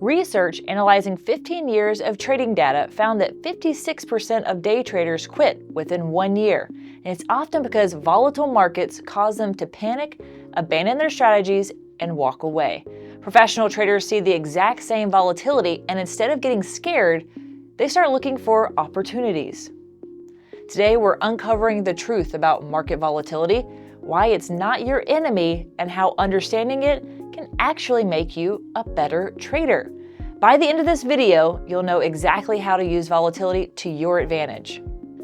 Research analyzing 15 years of trading data found that 56% of day traders quit within 1 year, and it's often because volatile markets cause them to panic, abandon their strategies, and walk away. Professional traders see the exact same volatility, and instead of getting scared, they start looking for opportunities. Today, we're uncovering the truth about market volatility, why it's not your enemy, and how understanding it can actually make you a better trader. By the end of this video, you'll know exactly how to use volatility to your advantage.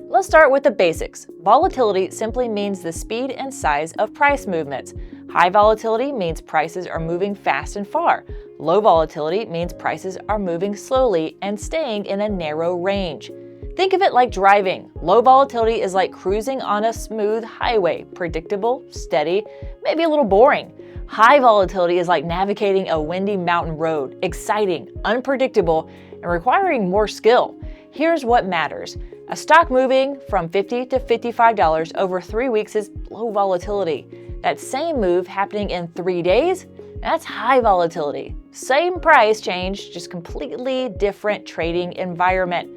Let's start with the basics. Volatility simply means the speed and size of price movements. High volatility means prices are moving fast and far. Low volatility means prices are moving slowly and staying in a narrow range. Think of it like driving. Low volatility is like cruising on a smooth highway, predictable, steady, maybe a little boring. High volatility is like navigating a windy mountain road, exciting, unpredictable, and requiring more skill. Here's what matters. A stock moving from $50 to $55 over 3 weeks is low volatility. That same move happening in 3 days, that's high volatility. Same price change, just completely different trading environment.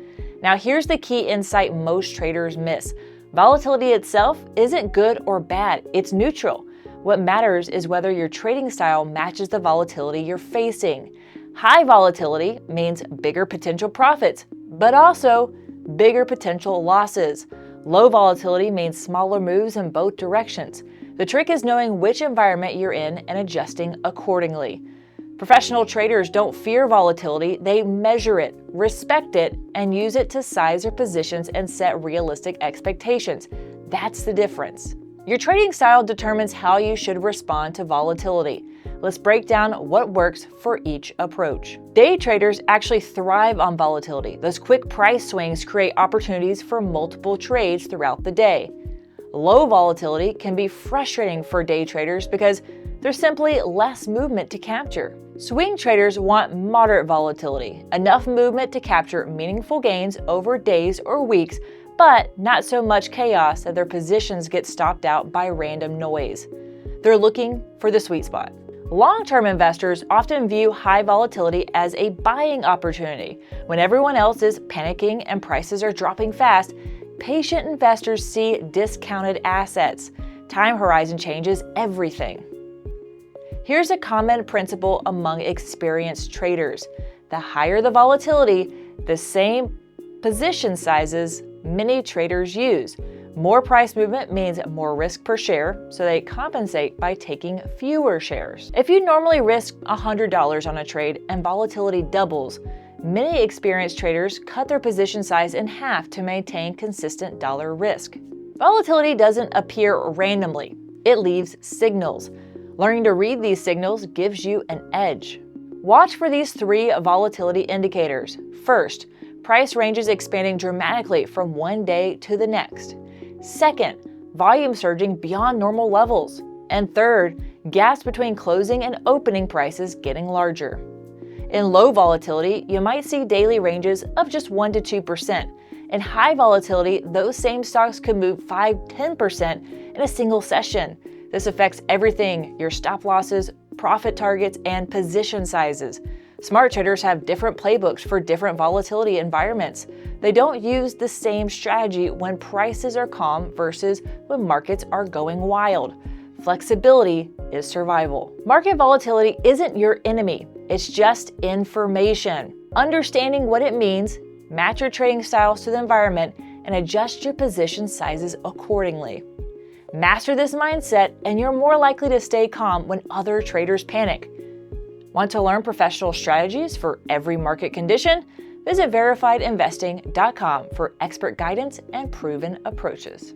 Now here's the key insight most traders miss. Volatility itself isn't good or bad, it's neutral. What matters is whether your trading style matches the volatility you're facing. High volatility means bigger potential profits, but also bigger potential losses. Low volatility means smaller moves in both directions. The trick is knowing which environment you're in and adjusting accordingly. Professional traders don't fear volatility, they measure it, respect it, and use it to size their positions and set realistic expectations. That's the difference. Your trading style determines how you should respond to volatility. Let's break down what works for each approach. Day traders actually thrive on volatility. Those quick price swings create opportunities for multiple trades throughout the day. Low volatility can be frustrating for day traders because there's simply less movement to capture. Swing traders want moderate volatility, enough movement to capture meaningful gains over days or weeks, but not so much chaos that their positions get stopped out by random noise. They're looking for the sweet spot. Long-term investors often view high volatility as a buying opportunity. When everyone else is panicking and prices are dropping fast, patient investors see discounted assets. Time horizon changes everything. Here's a common principle among experienced traders. The higher the volatility, the same position sizes many traders use. More price movement means more risk per share, so they compensate by taking fewer shares. If you normally risk $100 on a trade and volatility doubles, many experienced traders cut their position size in half to maintain consistent dollar risk. Volatility doesn't appear randomly. It leaves signals. Learning to read these signals gives you an edge. Watch for these 3 volatility indicators. First, price ranges expanding dramatically from one day to the next. Second, volume surging beyond normal levels. And third, gaps between closing and opening prices getting larger. In low volatility, you might see daily ranges of just 1 to 2%. In high volatility, those same stocks could move 5-10% in a single session. This affects everything: your stop losses, profit targets, and position sizes. Smart traders have different playbooks for different volatility environments. They don't use the same strategy when prices are calm versus when markets are going wild. Flexibility is survival. Market volatility isn't your enemy, it's just information. Understanding what it means, match your trading styles to the environment, and adjust your position sizes accordingly. Master this mindset, and you're more likely to stay calm when other traders panic. Want to learn professional strategies for every market condition? Visit verifiedinvesting.com for expert guidance and proven approaches.